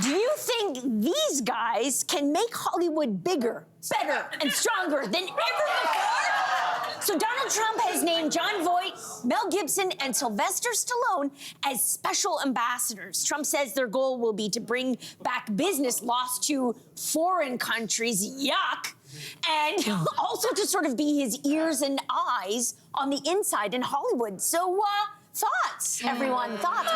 Do you think these guys can make Hollywood bigger, better, and stronger than ever before? So Donald Trump has named Jon Voight, Mel Gibson, and Sylvester Stallone as special ambassadors. Trump says their goal will be to bring back business lost to foreign countries. Yuck. And also to sort of be his ears and eyes on the inside in Hollywood. So, thoughts, everyone? Thoughts?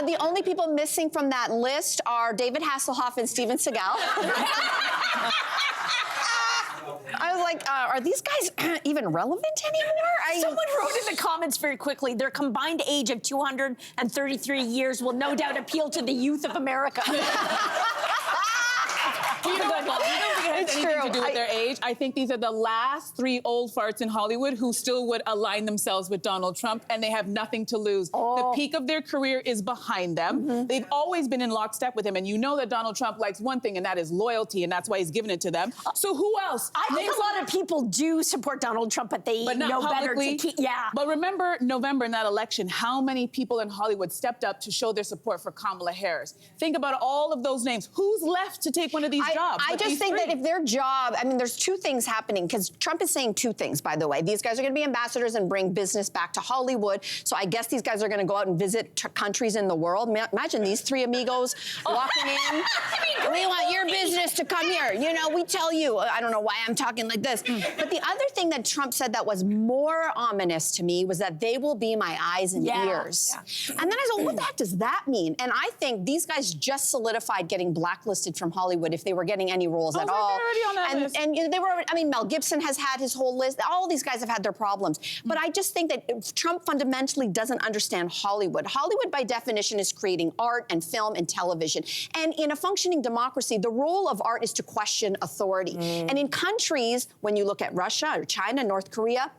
The only people missing from that list are David Hasselhoff and Steven Seagal. I was like, are these guys even relevant anymore? Someone wrote in the comments very quickly, their combined age of 233 years will no doubt appeal to the youth of America. You know what? I don't think it has anything to do with their age. I think these are the last three old farts in Hollywood who still would align themselves with Donald Trump, and they have nothing to lose. The peak of their career is behind them. They've always been in lockstep with him, and you know that Donald Trump likes one thing, and that is loyalty, and that's why he's given it to them. So who else? I think a lot of people do support Donald Trump, but they know better to keep... Yeah. But remember November in that election, how many people in Hollywood stepped up to show their support for Kamala Harris? Think about all of those names. Who's left to take one of these jobs? I just think that if their job, I mean, there's two things happening, because Trump is saying two things, by the way. These guys are going to be ambassadors and bring business back to Hollywood. So I guess these guys are going to go out and visit countries in the world. Imagine these three amigos walking in. We want your business to come here. You know, we tell you. I don't know why I'm talking like this. But the other thing that Trump said that was more ominous to me was that they will be my eyes and ears. And then I said, what the heck does that mean? And I think these guys just solidified getting blacklisted from Hollywood if they were getting any roles at all. And you know, they were, I mean, Mel Gibson has had his whole list. All these guys have had their problems. But I just think that Trump fundamentally doesn't understand Hollywood. Hollywood, by definition, is creating art and film and television. And in a functioning democracy, the role of art is to question authority. And in countries, when you look at Russia or China, North Korea,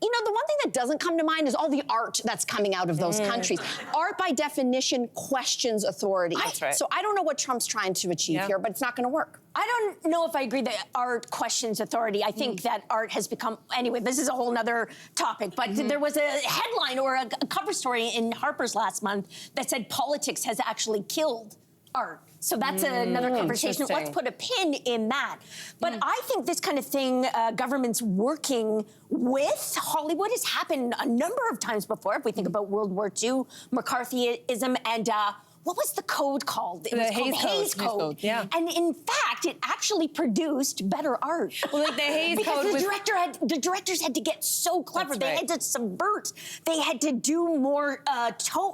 you know, the one thing that doesn't come to mind is all the art that's coming out of those countries. Art, by definition, questions authority. That's right. So I don't know what Trump's trying to achieve here, but it's not going to work. I don't know if I agree that art questions authority. I think that art has become, anyway, this is a whole nother topic, but there was a headline or a cover story in Harper's last month that said politics has actually killed art. So that's another conversation. Let's put a pin in that. But I think this kind of thing, governments working with Hollywood, has happened a number of times before. If we think about World War II, McCarthyism, and what was the code called? It was called Hays Code. Yeah. And in fact, it actually produced better art. Well, like the Hays because Code the directors had to get so clever. They had to subvert. They had to do more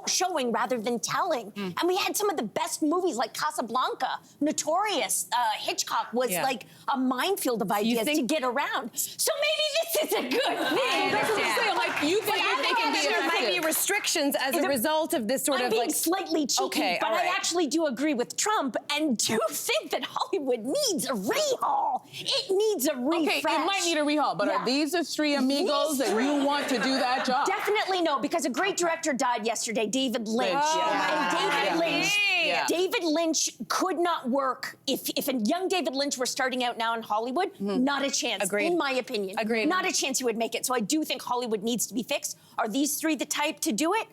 showing rather than telling. And we had some of the best movies like Casablanca, Notorious. Hitchcock was like a minefield of ideas to get around. So maybe this is a good thing. That's what I'm saying. Like, you think there might be restrictions as a result of this sort of being slightly cheeky, but I actually do agree with Trump and do think that Hollywood needs a rehaul. It needs a refresh. Okay, it might need a rehaul, but are these the three amigos that you want to do that job? Definitely no, because a great director died yesterday, David Lynch. And David Lynch could not work if a young David Lynch were starting out now in Hollywood. Not a chance, in my opinion. Not a chance he would make it. So I do think Hollywood needs to be fixed. Are these three the type to do it?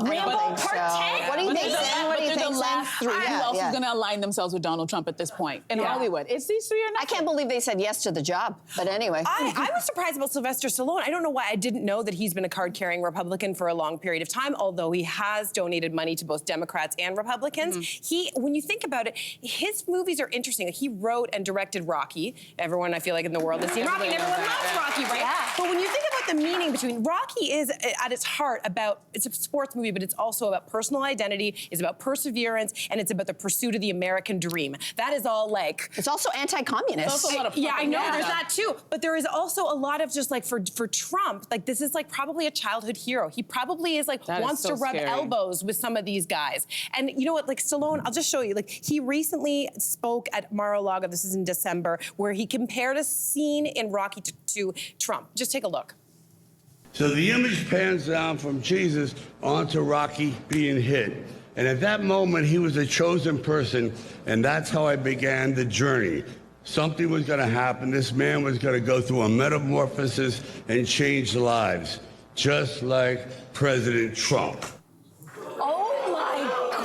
Rambo Part 10? What do you think, Sam? What do you think, the last three? Who else is going to align themselves with Donald Trump at this point in Hollywood? It's these three or not? I can't believe they said yes to the job, but anyway. I was surprised about Sylvester Stallone. I don't know why. I didn't know that he's been a card-carrying Republican for a long period of time, although he has donated money to both Democrats and Republicans. When you think about it, his movies are interesting. Like, he wrote and directed Rocky. Everyone, I feel like, in the world has seen Rocky, and everyone loves Rocky, right? Yeah. But when you think about the meaning between... Rocky is, at its heart, about... It's a sports movie, but it's also about personal identity, it's about perseverance, and it's about the pursuit of the American dream. That is all like... It's also anti-communist. It's also a lot of I know, there's that too. But there is also a lot of just like, for Trump, like this is like probably a childhood hero. He probably is like, wants to rub elbows with some of these guys. And you know what, like Stallone, I'll just show you, like he recently spoke at Mar-a-Lago, this is in December, where he compared a scene in Rocky to Trump. Just take a look. So the image pans down from Jesus onto Rocky being hit. And at that moment, he was a chosen person, and that's how I began the journey. Something was going to happen. This man was going to go through a metamorphosis and change lives, just like President Trump. Oh, my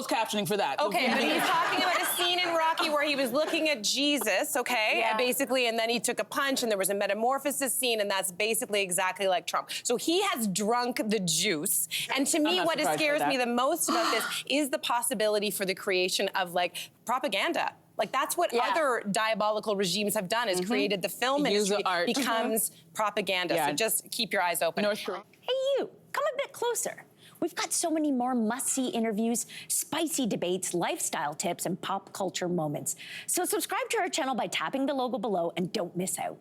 closed captioning for that. Okay, but he's talking about a scene in Rocky where he was looking at Jesus, okay, basically, and then he took a punch and there was a metamorphosis scene, and that's basically exactly like Trump. So he has drunk the juice. And to me, what scares me the most about this is the possibility for the creation of like propaganda. Like that's what other diabolical regimes have done, is created the film industry becomes propaganda. So just keep your eyes open. North Korea. Hey, you, come a bit closer. We've got so many more must-see interviews, spicy debates, lifestyle tips, and pop culture moments. So subscribe to our channel by tapping the logo below and don't miss out.